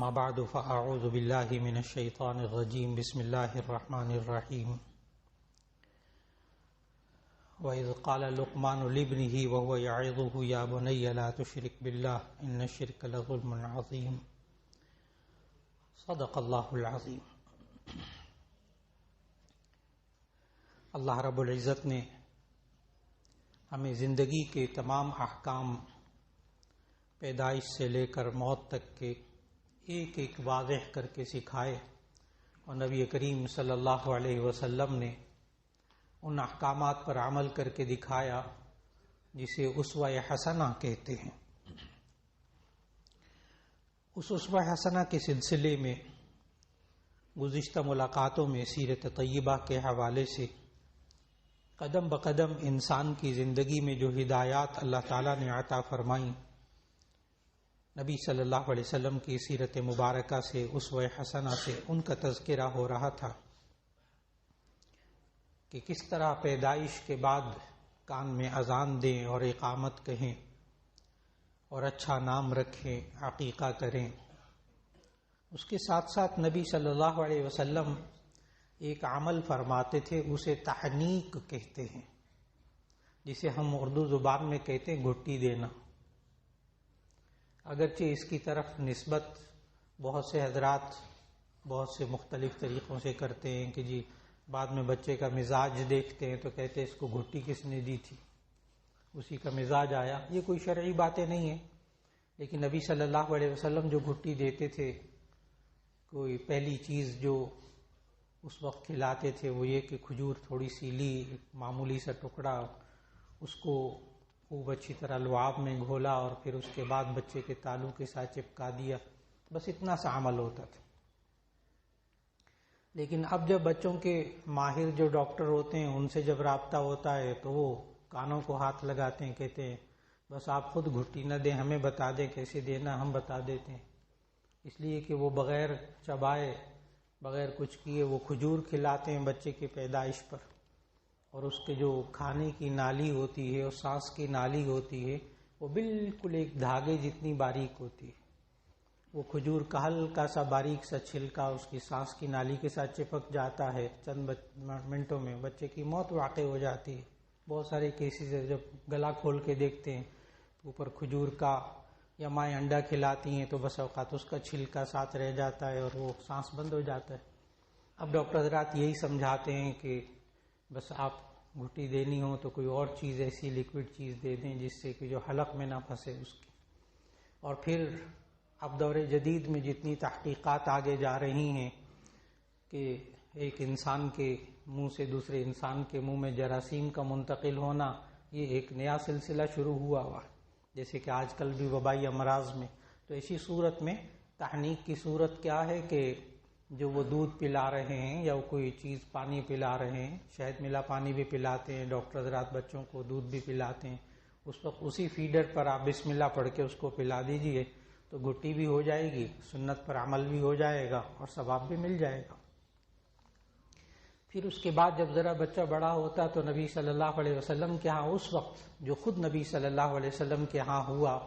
ما بعد فأعوذ بالله من الشيطان الرجيم بسم الله الرحمن الرحيم وإذ قال لقمان لابنه وهو يعظه يا بني لا تشرك بالله إن الشرك لظلم عظيم صدق الله العظيم۔ اللہ رب العزت نے ہمیں زندگی کے تمام احکام پیدائش سے لے کر موت تک کے ایک ایک واضح کر کے سکھائے، اور نبی کریم صلی اللہ علیہ وسلم نے ان احکامات پر عمل کر کے دکھایا جسے اسوہ حسنہ کہتے ہیں۔ اس اسوہ حسنہ کے سلسلے میں گزشتہ ملاقاتوں میں سیرت طیبہ کے حوالے سے قدم بقدم انسان کی زندگی میں جو ہدایات اللہ تعالیٰ نے عطا فرمائیں، نبی صلی اللہ علیہ وسلم کی سیرت مبارکہ سے اسوہ حسنہ سے ان کا تذکرہ ہو رہا تھا کہ کس طرح پیدائش کے بعد کان میں اذان دیں اور اقامت کہیں اور اچھا نام رکھیں، عقیقہ کریں۔ اس کے ساتھ ساتھ نبی صلی اللہ علیہ وسلم ایک عمل فرماتے تھے، اسے تحنیک کہتے ہیں، جسے ہم اردو زبان میں کہتے ہیں گھٹی دینا۔ اگرچہ اس کی طرف نسبت بہت سے حضرات بہت سے مختلف طریقوں سے کرتے ہیں کہ جی بعد میں بچے کا مزاج دیکھتے ہیں تو کہتے ہیں اس کو گھٹی کس نے دی تھی، اسی کا مزاج آیا۔ یہ کوئی شرعی باتیں نہیں ہیں، لیکن نبی صلی اللہ علیہ وسلم جو گھٹی دیتے تھے، کوئی پہلی چیز جو اس وقت کھلاتے تھے وہ یہ کہ کھجور تھوڑی سی لی، معمولی سا ٹکڑا، اس کو خوب اچھی طرح لعاب میں گھولا اور پھر اس کے بعد بچے کے تالو کے ساتھ چپکا دیا، بس اتنا سا عمل ہوتا تھا۔ لیکن اب جب بچوں کے ماہر جو ڈاکٹر ہوتے ہیں ان سے جب رابطہ ہوتا ہے تو وہ کانوں کو ہاتھ لگاتے ہیں، کہتے ہیں بس آپ خود گھٹی نہ دیں، ہمیں بتا دیں کیسے دینا، ہم بتا دیتے ہیں۔ اس لیے کہ وہ بغیر چبائے بغیر کچھ کیے وہ کھجور کھلاتے ہیں بچے کی پیدائش پر، اور اس کے جو کھانے کی نالی ہوتی ہے اور سانس کی نالی ہوتی ہے وہ بالکل ایک دھاگے جتنی باریک ہوتی ہے۔ وہ کھجور کا ہلکا سا باریک سا چھلکا اس کی سانس کی نالی کے ساتھ چپک جاتا ہے، چند منٹوں میں بچے کی موت واقع ہو جاتی ہے۔ بہت سارے کیسز ہے، جب گلا کھول کے دیکھتے ہیں تو اوپر کھجور کا یا مائیں انڈا کھلاتی ہیں تو بس اوقات اس کا چھلکا ساتھ رہ جاتا ہے اور وہ سانس بند ہو جاتا ہے۔ اب ڈاکٹر حضرات یہی سمجھاتے ہیں کہ بس آپ گھٹی دینی ہو تو کوئی اور چیز ایسی لیکوڈ چیز دے دیں جس سے کہ جو حلق میں نہ پھنسے اس کی۔ اور پھر اب دور جدید میں جتنی تحقیقات آگے جا رہی ہیں کہ ایک انسان کے منہ سے دوسرے انسان کے منہ میں جراثیم کا منتقل ہونا، یہ ایک نیا سلسلہ شروع ہوا جیسے کہ آج کل بھی وبائی امراض میں، تو ایسی صورت میں تحنیک کی صورت کیا ہے کہ جو وہ دودھ پلا رہے ہیں یا وہ کوئی چیز پانی پلا رہے ہیں، شہد ملا پانی بھی پلاتے ہیں ڈاکٹر حضرات، بچوں کو دودھ بھی پلاتے ہیں، اس وقت اسی فیڈر پر آپ بسم اللہ پڑھ کے اس کو پلا دیجئے تو گھٹی بھی ہو جائے گی، سنت پر عمل بھی ہو جائے گا اور ثواب بھی مل جائے گا۔ پھر اس کے بعد جب ذرا بچہ بڑا ہوتا تو نبی صلی اللہ علیہ وسلم کے ہاں اس وقت جو خود نبی صلی اللہ علیہ وسلم کے ہاں ہوا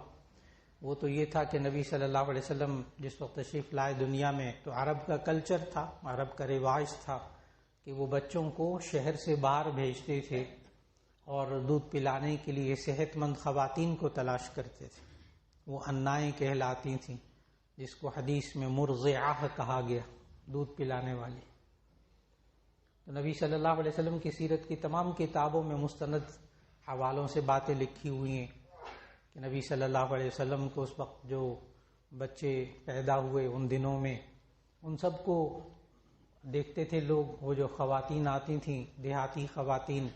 وہ تو یہ تھا کہ نبی صلی اللہ علیہ وسلم جس وقت تشریف لائے دنیا میں تو عرب کا کلچر تھا، عرب کا رواج تھا کہ وہ بچوں کو شہر سے باہر بھیجتے تھے اور دودھ پلانے کے لیے صحت مند خواتین کو تلاش کرتے تھے۔ وہ انائیں کہلاتی تھیں، جس کو حدیث میں مرضعہ کہا گیا، دودھ پلانے والی۔ تو نبی صلی اللہ علیہ وسلم کی سیرت کی تمام کتابوں میں مستند حوالوں سے باتیں لکھی ہوئی ہیں کہ نبی صلی اللہ علیہ وسلم کو اس وقت جو بچے پیدا ہوئے ان دنوں میں ان سب کو دیکھتے تھے لوگ، وہ جو خواتین آتی تھیں دیہاتی خواتین،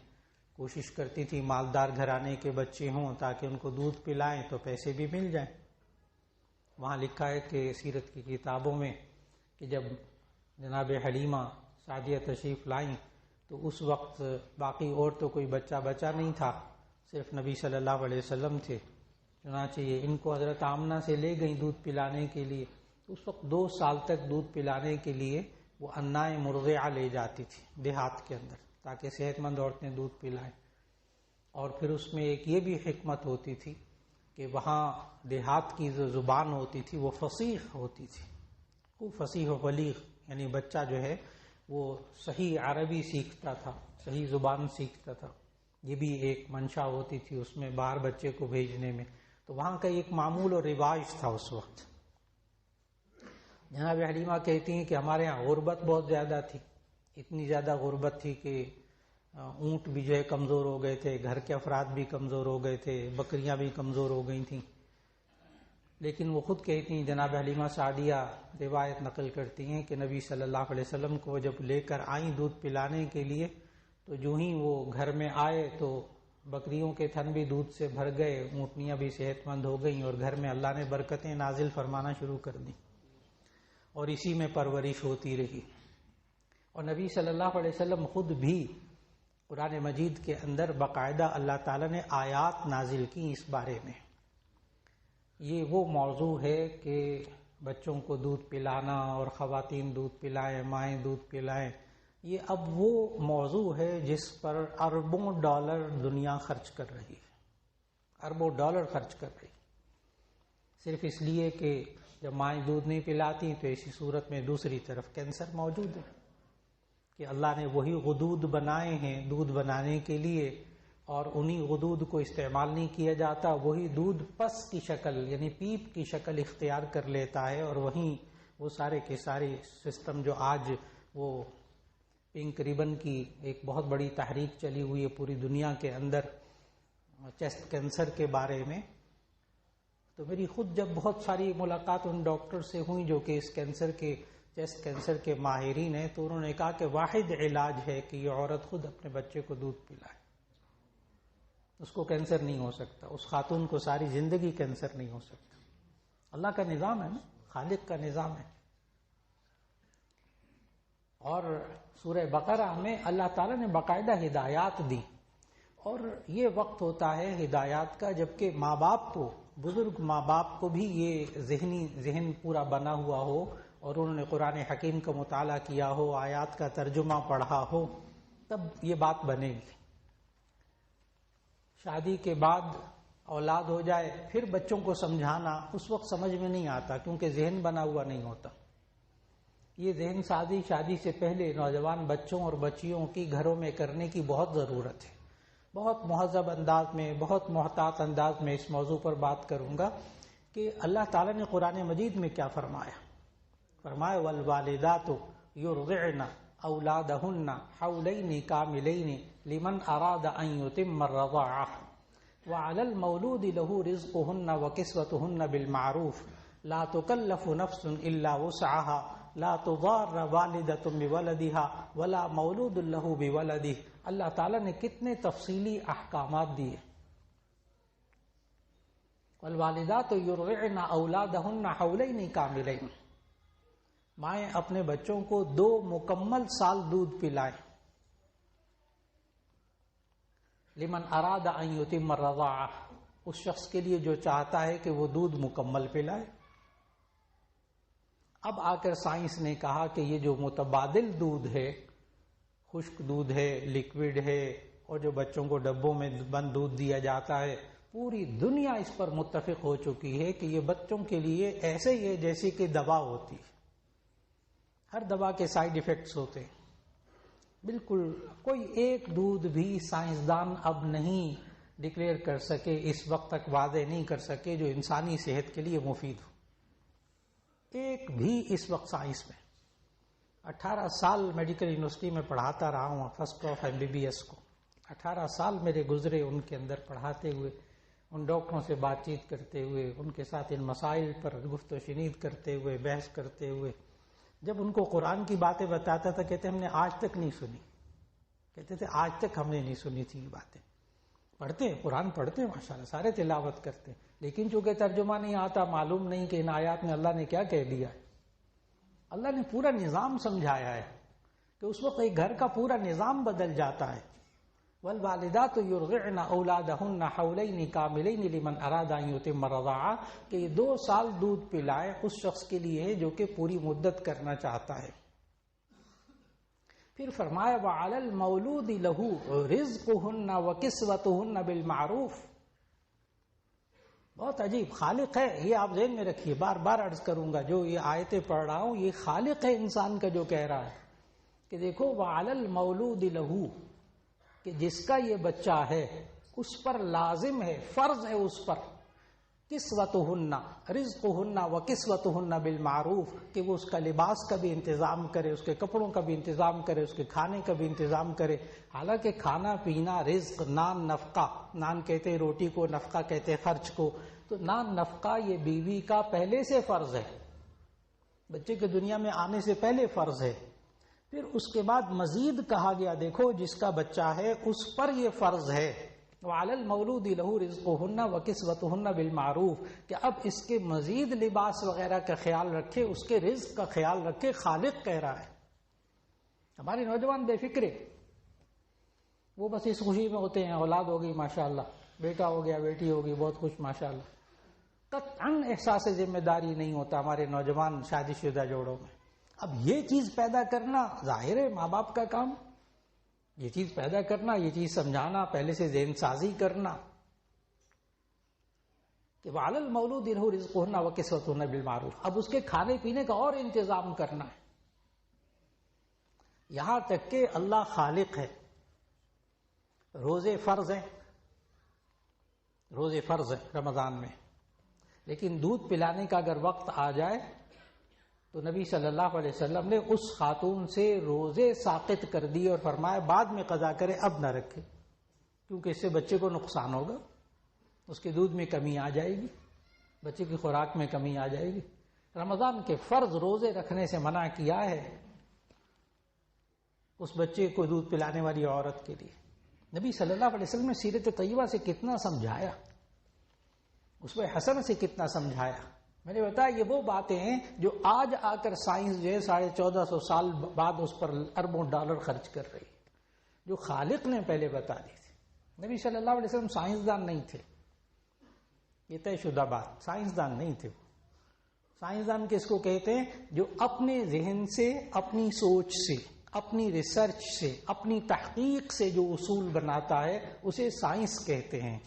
کوشش کرتی تھی مالدار گھرانے کے بچے ہوں تاکہ ان کو دودھ پلائیں تو پیسے بھی مل جائیں۔ وہاں لکھا ہے کہ سیرت کی کتابوں میں کہ جب جناب حلیمہ سعدیہ تشریف لائیں تو اس وقت باقی اور تو کوئی بچہ نہیں تھا، صرف نبی صلی اللہ علیہ وسلم تھے۔ چنانچہ یہ ان کو حضرت آمنہ سے لے گئیں دودھ پلانے کے لیے، اس وقت 2 سال تک دودھ پلانے کے لیے وہ انائیں مرضعہ لے جاتی تھی دیہات کے اندر تاکہ صحت مند عورتیں دودھ پلائیں۔ اور پھر اس میں ایک یہ بھی حکمت ہوتی تھی کہ وہاں دیہات کی جو زبان ہوتی تھی وہ فصیح ہوتی تھی، خوب فصیح و بلیغ، یعنی بچہ جو ہے وہ صحیح عربی سیکھتا تھا، صحیح زبان سیکھتا تھا. یہ بھی ایک منشا ہوتی تھی اس میں باہر بچے کو بھیجنے میں. تو وہاں کا ایک معمول اور رواج تھا اس وقت. جناب حلیمہ کہتی ہیں کہ ہمارے ہاں غربت بہت زیادہ تھی، اتنی زیادہ غربت تھی کہ اونٹ بھی جو ہے کمزور ہو گئے تھے، گھر کے افراد بھی کمزور ہو گئے تھے، بکریاں بھی کمزور ہو گئی تھیں. لیکن وہ خود کہتی ہیں، جناب حلیمہ سعدیہ روایت نقل کرتی ہیں کہ نبی صلی اللہ علیہ وسلم کو جب لے کر آئیں دودھ پلانے کے لیے، تو جو ہی وہ گھر میں آئے تو بکریوں کے تھن بھی دودھ سے بھر گئے، اونٹنیاں بھی صحت مند ہو گئیں، اور گھر میں اللہ نے برکتیں نازل فرمانا شروع کر دیں، اور اسی میں پرورش ہوتی رہی. اور نبی صلی اللہ علیہ وسلم خود بھی قرآن مجید کے اندر باقاعدہ اللہ تعالیٰ نے آیات نازل کی اس بارے میں. یہ وہ موضوع ہے کہ بچوں کو دودھ پلانا اور خواتین دودھ پلائیں، مائیں دودھ پلائیں، یہ اب وہ موضوع ہے جس پر اربوں ڈالر دنیا خرچ کر رہی ہے، اربوں ڈالر خرچ کر رہی، صرف اس لیے کہ جب مائیں دودھ نہیں پلاتی تو اسی صورت میں دوسری طرف کینسر موجود ہے، کہ اللہ نے وہی غدود بنائے ہیں دودھ بنانے کے لیے، اور انہی غدود کو استعمال نہیں کیا جاتا، وہی دودھ پس کی شکل یعنی پیپ کی شکل اختیار کر لیتا ہے، اور وہیں وہ سارے کے سارے سسٹم جو آج وہ پنک ریبن کی ایک بہت بڑی تحریک چلی ہوئی ہے پوری دنیا کے اندر چیسٹ کینسر کے بارے میں. تو میری خود جب بہت ساری ملاقات ان ڈاکٹر سے ہوئی جو کہ اس کینسر کے چیسٹ کینسر کے ماہرین ہیں، تو انہوں نے کہا کہ واحد علاج ہے کہ یہ عورت خود اپنے بچے کو دودھ پلائے، اس کو کینسر نہیں ہو سکتا، اس خاتون کو ساری زندگی کینسر نہیں ہو سکتا. اللہ کا نظام ہے نا، خالق کا نظام ہے. اور سورہ بقرہ میں اللہ تعالیٰ نے باقاعدہ ہدایات دی، اور یہ وقت ہوتا ہے ہدایات کا جبکہ ماں باپ کو، بزرگ ماں باپ کو بھی یہ ذہن پورا بنا ہوا ہو، اور انہوں نے قرآن حکیم کا مطالعہ کیا ہو، آیات کا ترجمہ پڑھا ہو، تب یہ بات بنے گی. شادی کے بعد اولاد ہو جائے پھر بچوں کو سمجھانا اس وقت سمجھ میں نہیں آتا، کیونکہ ذہن بنا ہوا نہیں ہوتا. یہ ذہن سازی شادی سے پہلے نوجوان بچوں اور بچیوں کی گھروں میں کرنے کی بہت ضرورت ہے. بہت مہذب انداز میں، بہت محتاط انداز میں اس موضوع پر بات کروں گا کہ اللہ تعالیٰ نے قرآن مجید میں کیا فرمایا. فرمایا والوالدات یرضعن اولادہن حولین کاملین لمن اراد ان یتم الرضاعہ وعلی المولود له رزقهن وکسوتهن بالمعروف لا تکلف نفس الا وسعها لا تضار والدة بولدها ولا مولود له بولده. اللہ تعالیٰ نے کتنے تفصیلی احکامات دیے. والوالدات یرضعن اولادهن حولین کاملین، مائیں اپنے بچوں کو 2 مکمل سال دودھ پلائیں. لمن اراد ان یتم الرضاعہ، اس شخص کے لیے جو چاہتا ہے کہ وہ دودھ مکمل پلائے. اب آ کر سائنس نے کہا کہ یہ جو متبادل دودھ ہے، خشک دودھ ہے، لیکوڈ ہے، اور جو بچوں کو ڈبوں میں بند دودھ دیا جاتا ہے، پوری دنیا اس پر متفق ہو چکی ہے کہ یہ بچوں کے لیے ایسے ہی ہے جیسے کہ دوا ہوتی ہے. ہر دوا کے سائیڈ ایفیکٹس ہوتے ہیں. بالکل کوئی ایک دودھ بھی سائنسدان اب نہیں ڈکلیئر کر سکے، اس وقت تک واضح نہیں کر سکے جو انسانی صحت کے لیے مفید ہو. ایک بھی اس وقت سائنس میں 18 سال میڈیکل یونیورسٹی میں پڑھاتا رہا ہوں، فرسٹ آف MBBS کو 18 سال میرے گزرے ان کے اندر پڑھاتے ہوئے، ان ڈاکٹروں سے بات چیت کرتے ہوئے، ان کے ساتھ ان مسائل پر گفت و شنید کرتے ہوئے، بحث کرتے ہوئے. جب ان کو قرآن کی باتیں بتاتا تھا کہتے ہم نے آج تک نہیں سنی، کہتے تھے آج تک ہم نے نہیں سنی تھی یہ باتیں. پڑھتے ہیں قرآن، پڑھتے ہیں ماشاءاللہ، سارے تلاوت کرتے ہیں، لیکن چونکہ ترجمہ نہیں آتا، معلوم نہیں کہ ان آیات میں اللہ نے کیا کہہ دیا ہے. اللہ نے پورا نظام سمجھایا ہے کہ اس وقت ایک گھر کا پورا نظام بدل جاتا ہے. والوالدات یرضعن اولادہن حولین کاملین لمن اراد ان یتم الرضاعہ، کہ یہ 2 سال دودھ پلائے اس شخص کے لیے ہے جو کہ پوری مدت کرنا چاہتا ہے. پھر فرمایا وعلی المولود لہ رزقہن وکسوتہن بالمعروف، بہت عجیب خالق ہے، یہ آپ ذہن میں رکھیے، بار بار عرض کروں گا، جو یہ آیتیں پڑھ رہا ہوں یہ خالق ہے انسان کا جو کہہ رہا ہے کہ دیکھو وَعَلَى الْمَوْلُودِ لَهُ، کہ جس کا یہ بچہ ہے اس پر لازم ہے، فرض ہے اس پر، کسوتہن، رزقہن وکسوتہن بالمعروف، کہ وہ اس کا لباس کا بھی انتظام کرے، اس کے کپڑوں کا بھی انتظام کرے، اس کے کھانے کا بھی انتظام کرے۔ حالانکہ کھانا پینا، رزق، نان، نفقہ، نان کہتے ہیں روٹی کو، نفقہ کہتے ہیں خرچ کو، تو نان نفقہ یہ بیوی کا پہلے سے فرض ہے، بچے کے دنیا میں آنے سے پہلے فرض ہے۔ پھر اس کے بعد مزید کہا گیا دیکھو جس کا بچہ ہے اس پر یہ فرض ہے، وَعَلَى الْمَوْلُودِ لَهُ رِزْقُهُنَّ وَكِسْوَتُهُنَّ بِالْمَعْرُوفِ، کہ اب اس کے مزید لباس وغیرہ کا خیال رکھے، اس کے رزق کا خیال رکھے، خالق کہہ رہا ہے۔ ہمارے نوجوان بے فکرے، وہ بس اس خوشی میں ہوتے ہیں اولاد ہو گئی ماشاءاللہ، بیٹا ہو گیا، بیٹی ہو گئی، بہت خوش ماشاءاللہ۔ قطعاً احساس ذمہ داری نہیں ہوتا ہمارے نوجوان شادی شدہ جوڑوں میں۔ اب یہ چیز پیدا کرنا ظاہر ہے ماں باپ کا کام، یہ چیز پیدا کرنا، یہ چیز سمجھانا، پہلے سے ذہن سازی کرنا کہ وَعَلَى الْمَوْلُودِ لَهُ رِزْقُهُنَّ وَكِسْوَتُهُنَّ بِالْمَعْرُوفِ، اب اس کے کھانے پینے کا اور انتظام کرنا ہے۔ یہاں تک کہ اللہ خالق ہے، روزے فرض ہیں، روزے فرض ہیں رمضان میں، لیکن دودھ پلانے کا اگر وقت آ جائے تو نبی صلی اللہ علیہ وسلم نے اس خاتون سے روزے ساقط کر دیے اور فرمایا بعد میں قضا کرے، اب نہ رکھے، کیونکہ اس سے بچے کو نقصان ہوگا، اس کے دودھ میں کمی آ جائے گی، بچے کی خوراک میں کمی آ جائے گی۔ رمضان کے فرض روزے رکھنے سے منع کیا ہے اس بچے کو دودھ پلانے والی عورت کے لیے۔ نبی صلی اللہ علیہ وسلم نے سیرت طیبہ سے کتنا سمجھایا، اسوہ حسن سے کتنا سمجھایا۔ میں نے بتایا یہ وہ باتیں ہیں جو آج آ کر سائنس جو ہے 1450 سال بعد اس پر اربوں ڈالر خرچ کر رہی ہے، جو خالق نے پہلے بتا دی تھی۔ نبی صلی اللہ علیہ وسلم سائنسدان نہیں تھے، یہ طے شدہ بات، سائنسدان نہیں تھے وہ۔ سائنسدان کس کو کہتے ہیں؟ جو اپنے ذہن سے، اپنی سوچ سے، اپنی ریسرچ سے، اپنی تحقیق سے جو اصول بناتا ہے اسے سائنس کہتے ہیں۔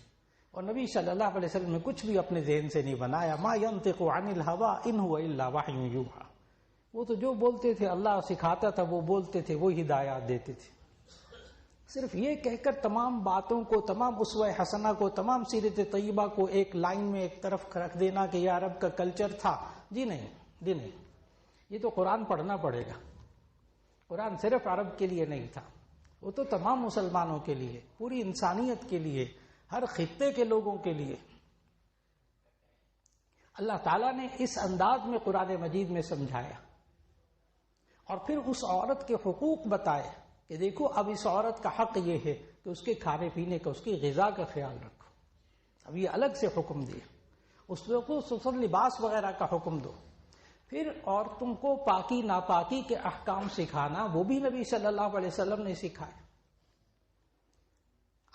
اور نبی صلی اللہ علیہ وسلم نے کچھ بھی اپنے ذہن سے نہیں بنایا، ما ينطق عن الهوى ان هو الا وحی یوحى، وہ تو جو بولتے تھے اللہ سکھاتا تھا، وہ بولتے تھے، وہ ہدایات دیتے تھے۔ صرف یہ کہہ کر تمام باتوں کو، تمام اسوہ حسنہ کو، تمام سیرت طیبہ کو ایک لائن میں ایک طرف رکھ دینا کہ یہ عرب کا کلچر تھا، جی نہیں، جی نہیں، یہ تو قرآن پڑھنا پڑے گا۔ قرآن صرف عرب کے لیے نہیں تھا، وہ تو تمام مسلمانوں کے لیے، پوری انسانیت کے لیے، ہر خطے کے لوگوں کے لیے۔ اللہ تعالیٰ نے اس انداز میں قرآن مجید میں سمجھایا اور پھر اس عورت کے حقوق بتائے کہ دیکھو اب اس عورت کا حق یہ ہے کہ اس کے کھانے پینے کا، اس کی غذا کا خیال رکھو۔ اب یہ الگ سے حکم دیا، اس کو سفر لباس وغیرہ کا حکم دو۔ پھر عورتوں کو پاکی ناپاکی کے احکام سکھانا، وہ بھی نبی صلی اللہ علیہ وسلم نے سکھایا۔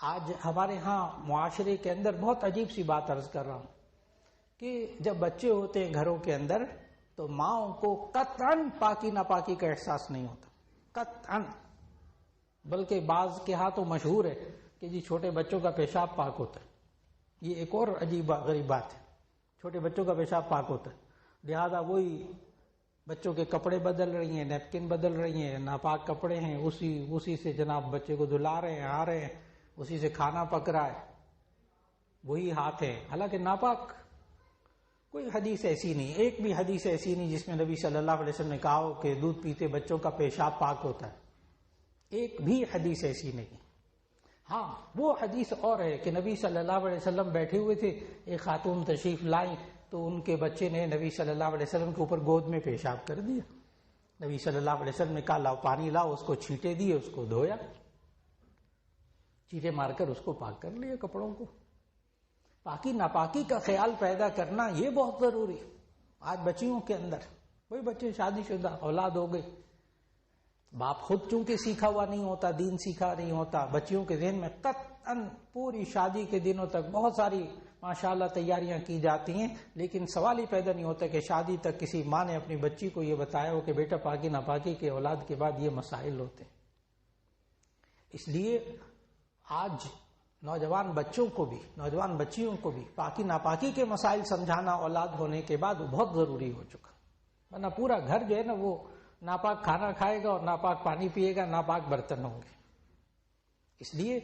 آج ہمارے ہاں معاشرے کے اندر بہت عجیب سی بات عرض کر رہا ہوں کہ جب بچے ہوتے ہیں گھروں کے اندر تو ماؤں کو قطعاً پاکی ناپاکی کا احساس نہیں ہوتا، قطعاً، بلکہ بعض کے ہاں تو مشہور ہے کہ جی چھوٹے بچوں کا پیشاب پاک ہوتا ہے۔ یہ ایک اور عجیب غریب بات ہے، چھوٹے بچوں کا پیشاب پاک ہوتا ہے، لہذا وہی بچوں کے کپڑے بدل رہی ہیں، نیپکن بدل رہی ہیں، ناپاک کپڑے ہیں، اسی سے جناب بچے کو دھلا رہے ہیں، آ رہے ہیں، اسی سے کھانا پک رہا ہے، وہی ہاتھ ہے، حالانکہ ناپاک۔ کوئی حدیث ایسی نہیں، ایک بھی حدیث ایسی نہیں جس میں نبی صلی اللہ علیہ وسلم نے کہا ہو کہ دودھ پیتے بچوں کا پیشاب پاک ہوتا ہے، ایک بھی حدیث ایسی نہیں۔ ہاں وہ حدیث اور ہے کہ نبی صلی اللہ علیہ وسلم بیٹھے ہوئے تھے، ایک خاتون تشریف لائیں تو ان کے بچے نے نبی صلی اللہ علیہ وسلم کے اوپر گود میں پیشاب کر دیا۔ نبی صلی اللہ علیہ وسلم نے کہا لاؤ پانی لاؤ، اس کو چھینٹے دیے، اس کو دھویا، چیٹے مار کر اس کو پاک کر لیا کپڑوں کو۔ پاکی ناپاکی کا خیال پیدا کرنا یہ بہت ضروری ہے۔ آج بچیوں کے اندر کوئی بچے شادی شدہ اولاد ہو گئی، باپ خود چونکہ سیکھا ہوا نہیں ہوتا، دین سیکھا نہیں ہوتا، بچیوں کے ذہن میں قطعاً پوری شادی کے دنوں تک بہت ساری ماشاءاللہ تیاریاں کی جاتی ہیں، لیکن سوال ہی پیدا نہیں ہوتا کہ شادی تک کسی ماں نے اپنی بچی کو یہ بتایا ہو کہ بیٹا پاکی ناپاکی کے اولاد کے بعد یہ مسائل ہوتے ہیں۔ اس لیے آج نوجوان بچوں کو بھی، نوجوان بچیوں کو بھی پاکی ناپاکی کے مسائل سمجھانا اولاد ہونے کے بعد وہ بہت ضروری ہو چکا، ورنہ پورا گھر جو ہے نا وہ ناپاک کھانا کھائے گا اور ناپاک پانی پیے گا، ناپاک برتن ہوں گے۔ اس لیے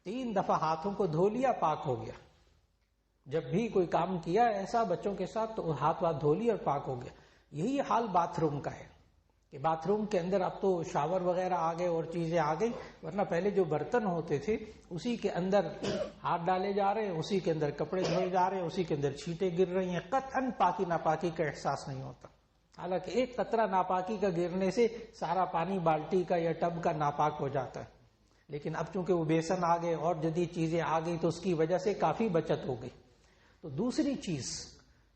3 دفعہ ہاتھوں کو دھو لیا، پاک ہو گیا۔ جب بھی کوئی کام کیا ایسا بچوں کے ساتھ تو ہاتھ دھو لی اور پاک ہو گیا۔ یہی حال باتھ روم کا ہے کہ باتھ روم کے اندر اب تو شاور وغیرہ آ گئے اور چیزیں آ گئی، ورنہ پہلے جو برتن ہوتے تھے اسی کے اندر ہاتھ ڈالے جا رہے ہیں، اسی کے اندر کپڑے دھوئے جا رہے ہیں، اسی کے اندر چھینٹیں گر رہی ہیں، قطعاً پاکی ناپاکی کا احساس نہیں ہوتا۔ حالانکہ ایک قطرہ ناپاکی کا گرنے سے سارا پانی بالٹی کا یا ٹب کا ناپاک ہو جاتا ہے، لیکن اب چونکہ وہ بیسن آ گئے اور جدید چیزیں آ گئی تو اس کی وجہ سے کافی بچت ہو گئی۔ تو دوسری چیز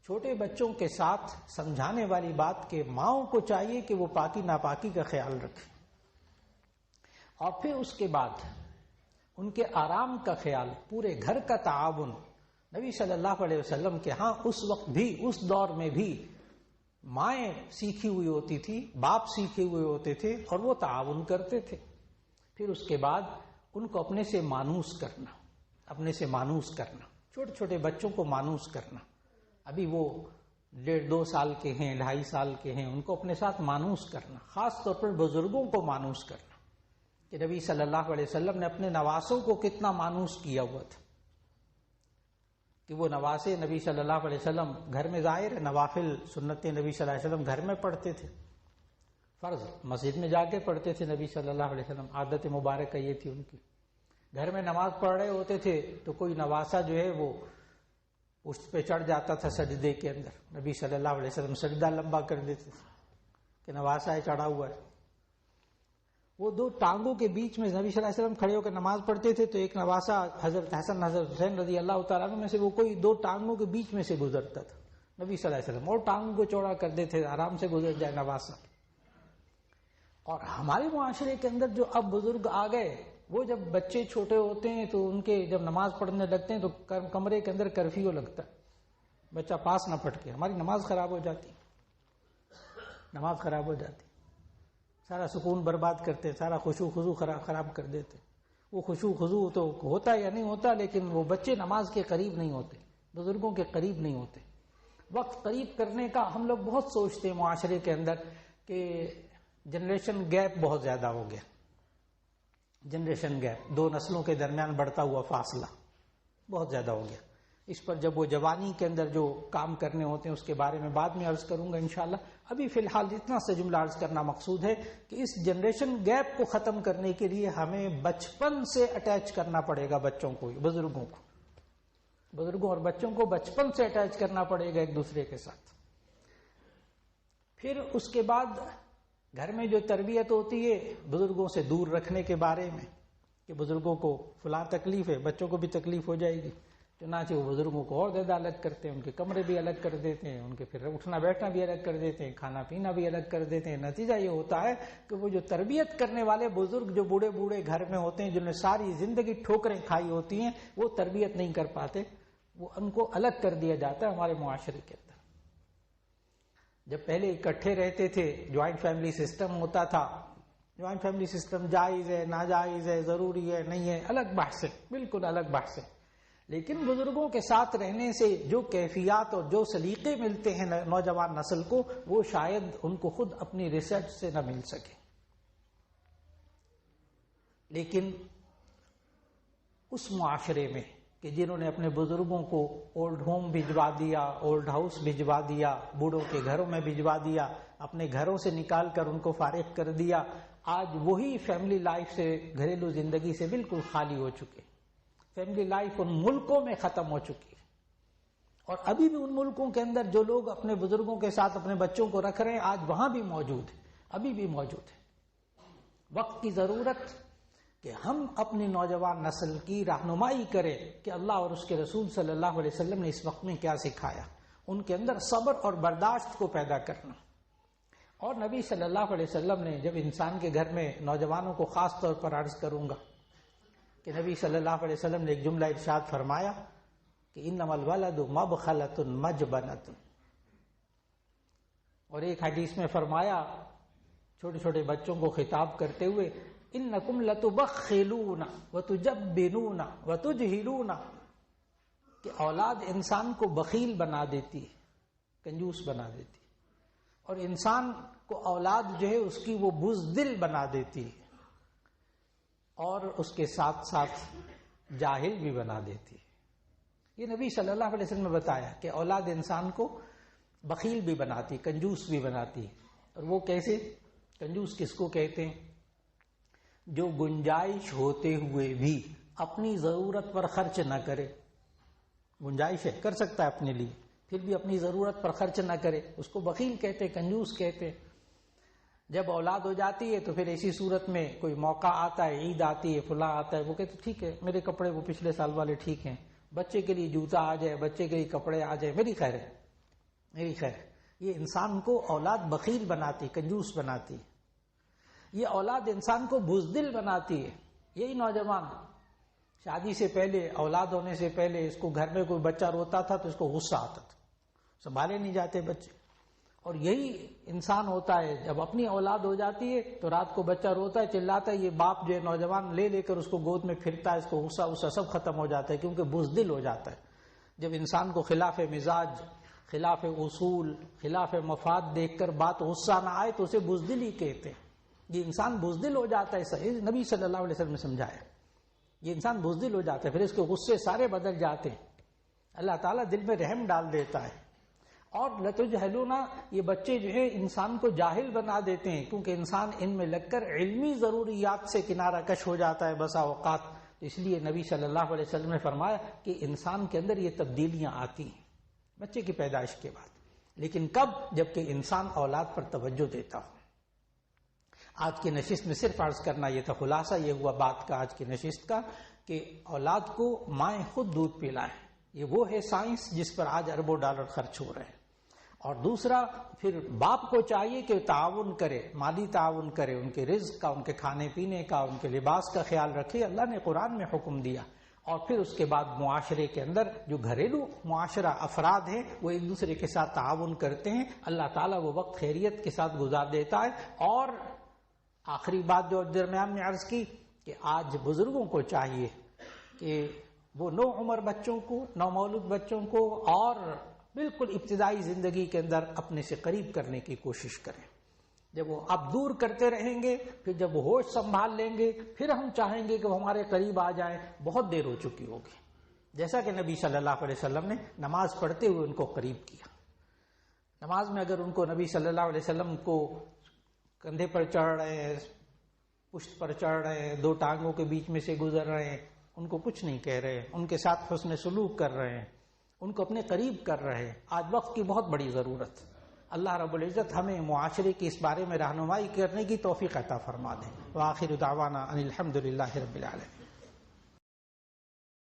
چھوٹے بچوں کے ساتھ سمجھانے والی بات کہ ماؤں کو چاہیے کہ وہ پاکی ناپاکی کا خیال رکھے، اور پھر اس کے بعد ان کے آرام کا خیال، پورے گھر کا تعاون۔ نبی صلی اللہ علیہ وسلم کے ہاں اس وقت بھی، اس دور میں بھی مائیں سیکھی ہوئی ہوتی تھی، باپ سیکھے ہوئے ہوتے تھے اور وہ تعاون کرتے تھے۔ پھر اس کے بعد ان کو اپنے سے مانوس کرنا، اپنے سے مانوس کرنا، چھوٹے چھوٹے بچوں کو مانوس کرنا۔ ابھی وہ 1.5-2 سال کے ہیں، 2.5 سال کے ہیں، ان کو اپنے ساتھ مانوس کرنا، خاص طور پر بزرگوں کو مانوس کرنا، کہ نبی صلی اللہ علیہ وسلم نے اپنے نواسوں کو کتنا مانوس کیا ہوا تھا، کہ وہ نواسے نبی صلی اللہ علیہ وسلم گھر میں، ظاہر ہے نوافل سنتیں نبی صلی اللہ علیہ وسلم گھر میں پڑھتے تھے، فرض مسجد میں جا کے پڑھتے تھے نبی صلی اللہ علیہ وسلم، عادت مبارکہ یہ تھی ان کی۔ گھر میں نماز پڑھ رہے ہوتے تھے تو کوئی نواسا جو ہے وہ پشت پہ چڑھ جاتا تھا سجدے کے اندر، نبی صلی اللہ علیہ وسلم سجدہ لمبا کر دیتے تھے کہ نواسا ہے چڑھا ہوا ہے۔ وہ 2 ٹانگوں کے بیچ میں نبی صلی اللہ علیہ وسلم کھڑے ہو کر نماز پڑھتے تھے تو ایک نواسا حضرت حسن حضرت حسین رضی اللہ تعالیٰ عنہ میں سے وہ کوئی 2 ٹانگوں کے بیچ میں سے گزرتا تھا نبی صلی اللہ علیہ وسلم، اور ٹانگوں کو چوڑا کر دیتے تھے آرام سے گزر جائے نواسا۔ اور ہمارے معاشرے کے اندر جو اب بزرگ آ گئے، وہ جب بچے چھوٹے ہوتے ہیں تو ان کے جب نماز پڑھنے لگتے ہیں تو کمرے کے اندر کرفیو لگتا ہے، بچہ پاس نہ پھٹکے، ہماری نماز خراب ہو جاتی، نماز خراب ہو جاتی، سارا سکون برباد کرتے، سارا خشوع خضوع خراب کر دیتے۔ وہ خشوع خضوع تو ہوتا یا نہیں ہوتا، لیکن وہ بچے نماز کے قریب نہیں ہوتے، بزرگوں کے قریب نہیں ہوتے۔ وقت قریب کرنے کا ہم لوگ بہت سوچتے ہیں معاشرے کے اندر کہ جنریشن گیپ بہت زیادہ ہو گیا، جنریشن گیپ، 2 نسلوں کے درمیان بڑھتا ہوا فاصلہ بہت زیادہ ہو گیا۔ اس پر جب وہ جوانی کے اندر جو کام کرنے ہوتے ہیں اس کے بارے میں بعد میں عرض کروں گا انشاءاللہ۔ ابھی فی الحال اتنا سے جملہ عرض کرنا مقصود ہے کہ اس جنریشن گیپ کو ختم کرنے کے لیے ہمیں بچپن سے اٹیچ کرنا پڑے گا بچوں کو، بزرگوں کو، بزرگوں اور بچوں کو بچپن سے اٹیچ کرنا پڑے گا ایک دوسرے کے ساتھ۔ پھر اس کے بعد گھر میں جو تربیت ہوتی ہے بزرگوں سے دور رکھنے کے بارے میں، کہ بزرگوں کو فلاں تکلیف ہے، بچوں کو بھی تکلیف ہو جائے گی، چنانچہ وہ بزرگوں کو اور زیادہ الگ کرتے ہیں، ان کے کمرے بھی الگ کر دیتے ہیں، ان کے پھر اٹھنا بیٹھنا بھی الگ کر دیتے ہیں، کھانا پینا بھی الگ کر دیتے ہیں۔ نتیجہ یہ ہوتا ہے کہ وہ جو تربیت کرنے والے بزرگ جو بوڑھے بوڑھے گھر میں ہوتے ہیں، جنہوں نے ساری زندگی ٹھوکریں کھائی ہوتی ہیں، وہ تربیت نہیں کر پاتے، وہ ان کو الگ کر دیا جاتا ہے ہمارے معاشرے کے اندر۔ جب پہلے اکٹھے رہتے تھے، جوائنٹ فیملی سسٹم ہوتا تھا، جوائنٹ فیملی سسٹم جائز ہے ناجائز ہے ضروری ہے نہیں ہے الگ بحث ہے، بالکل الگ بحث ہے، لیکن بزرگوں کے ساتھ رہنے سے جو کیفیات اور جو سلیقے ملتے ہیں نوجوان نسل کو، وہ شاید ان کو خود اپنی ریسرچ سے نہ مل سکے۔ لیکن اس معاشرے میں کہ جنہوں نے اپنے بزرگوں کو اولڈ ہوم بھجوا دیا، اولڈ ہاؤس بھجوا دیا، بوڑھوں کے گھروں میں بھجوا دیا، اپنے گھروں سے نکال کر ان کو فارغ کر دیا، آج وہی فیملی لائف سے، گھریلو زندگی سے بالکل خالی ہو چکے۔ فیملی لائف ان ملکوں میں ختم ہو چکی ہے، اور ابھی بھی ان ملکوں کے اندر جو لوگ اپنے بزرگوں کے ساتھ اپنے بچوں کو رکھ رہے ہیں آج وہاں بھی موجود ہے، ابھی بھی موجود ہے۔ وقت کی ضرورت کہ ہم اپنی نوجوان نسل کی رہنمائی کریں کہ اللہ اور اس کے رسول صلی اللہ علیہ وسلم نے اس وقت میں کیا سکھایا، ان کے اندر صبر اور برداشت کو پیدا کرنا۔ اور نبی صلی اللہ علیہ وسلم نے، جب انسان کے گھر میں نوجوانوں کو خاص طور پر عرض کروں گا کہ نبی صلی اللہ علیہ وسلم نے ایک جملہ ارشاد فرمایا کہ انما الولد مبخلۃ مجبنۃ، اور ایک حدیث میں فرمایا چھوٹے چھوٹے بچوں کو خطاب کرتے ہوئے انکم لتبخلون وتجبنون وتجہلون، کہ اولاد انسان کو بخیل بنا دیتی ہے، کنجوس بنا دیتی ہے، اور انسان کو اولاد جو ہے اس کی وہ بزدل بنا دیتی ہے، اور اس کے ساتھ ساتھ جاہل بھی بنا دیتی ہے۔ یہ نبی صلی اللہ علیہ وسلم نے بتایا کہ اولاد انسان کو بخیل بھی بناتی، کنجوس بھی بناتی ہے۔ اور وہ کیسے؟ کنجوس کس کو کہتے ہیں؟ جو گنجائش ہوتے ہوئے بھی اپنی ضرورت پر خرچ نہ کرے۔ گنجائش ہے، کر سکتا ہے اپنے لیے، پھر بھی اپنی ضرورت پر خرچ نہ کرے، اس کو بخیل کہتے، کنجوس کہتے۔ جب اولاد ہو جاتی ہے تو پھر ایسی صورت میں کوئی موقع آتا ہے، عید آتی ہے، فلاں آتا ہے، وہ کہتے ٹھیک ہے میرے کپڑے وہ پچھلے سال والے ٹھیک ہیں، بچے کے لیے جوتا آ جائے، بچے کے لیے کپڑے آ جائے، میری خیر ہے، میری خیر ہے۔ یہ انسان کو اولاد بخیل بناتی، کنجوس بناتی۔ یہ اولاد انسان کو بزدل بناتی ہے۔ یہی نوجوان شادی سے پہلے، اولاد ہونے سے پہلے، اس کو گھر میں کوئی بچہ روتا تھا تو اس کو غصہ آتا تھا، سنبھالے نہیں جاتے بچے۔ اور یہی انسان ہوتا ہے جب اپنی اولاد ہو جاتی ہے تو رات کو بچہ روتا ہے، چلاتا ہے، یہ باپ جو ہے نوجوان لے لے کر اس کو گود میں پھرتا ہے، اس کو غصہ سب ختم ہو جاتا ہے، کیونکہ بزدل ہو جاتا ہے۔ جب انسان کو خلاف مزاج، خلاف اصول، خلاف مفاد دیکھ کر بات غصہ نہ آئے تو اسے بزدل ہی کہتے ہیں۔ یہ انسان بزدل ہو جاتا ہے، صحیح نبی صلی اللہ علیہ وسلم نے سمجھایا، یہ انسان بزدل ہو جاتا ہے، پھر اس کے غصے سارے بدل جاتے ہیں، اللہ تعالیٰ دل میں رحم ڈال دیتا ہے۔ اور لتجہلون، یہ بچے جو ہے انسان کو جاہل بنا دیتے ہیں، کیونکہ انسان ان میں لگ کر علمی ضروریات سے کنارہ کش ہو جاتا ہے بسا اوقات۔ تو اس لیے نبی صلی اللہ علیہ وسلم نے فرمایا کہ انسان کے اندر یہ تبدیلیاں آتی ہیں بچے کی پیدائش کے بعد، لیکن کب؟ جبکہ انسان اولاد پر توجہ دیتا ہو۔ آج کی نشست میں صرف عرض کرنا یہ تھا، خلاصہ یہ ہوا بات کا آج کی نشست کا، کہ اولاد کو مائیں خود دودھ پلائیں۔ یہ وہ ہے سائنس جس پر آج اربوں ڈالر خرچ ہو رہے ہیں۔ اور دوسرا، پھر باپ کو چاہیے کہ تعاون کرے، مالی تعاون کرے، ان کے رزق کا، ان کے کھانے پینے کا، ان کے لباس کا خیال رکھے، اللہ نے قرآن میں حکم دیا۔ اور پھر اس کے بعد معاشرے کے اندر جو گھریلو معاشرہ افراد ہیں وہ ایک دوسرے کے ساتھ تعاون کرتے ہیں، اللہ تعالیٰ وہ وقت خیریت کے ساتھ گزار دیتا ہے۔ اور آخری بات جو درمیان میں عرض کی کہ آج بزرگوں کو چاہیے کہ وہ نو عمر بچوں کو، نومولود بچوں کو اور بالکل ابتدائی زندگی کے اندر اپنے سے قریب کرنے کی کوشش کریں۔ جب وہ اب دور کرتے رہیں گے، پھر جب وہ ہوش سنبھال لیں گے، پھر ہم چاہیں گے کہ وہ ہمارے قریب آ جائیں، بہت دیر ہو چکی ہوگی۔ جیسا کہ نبی صلی اللہ علیہ وسلم نے نماز پڑھتے ہوئے ان کو قریب کیا۔ نماز میں اگر ان کو نبی صلی اللہ علیہ وسلم کو کندھے پر چڑھ رہے ہیں، پشت پر چڑھ رہے ہیں، دو ٹانگوں کے بیچ میں سے گزر رہے ہیں، ان کو کچھ نہیں کہہ رہے، ان کے ساتھ حسن سلوک کر رہے ہیں، ان کو اپنے قریب کر رہے ہیں۔ آج وقت کی بہت بڑی ضرورت، اللہ رب العزت ہمیں معاشرے کی اس بارے میں رہنمائی کرنے کی توفیق عطا فرما دے۔ وآخر دعوانا ان الحمد للہ رب العالمین۔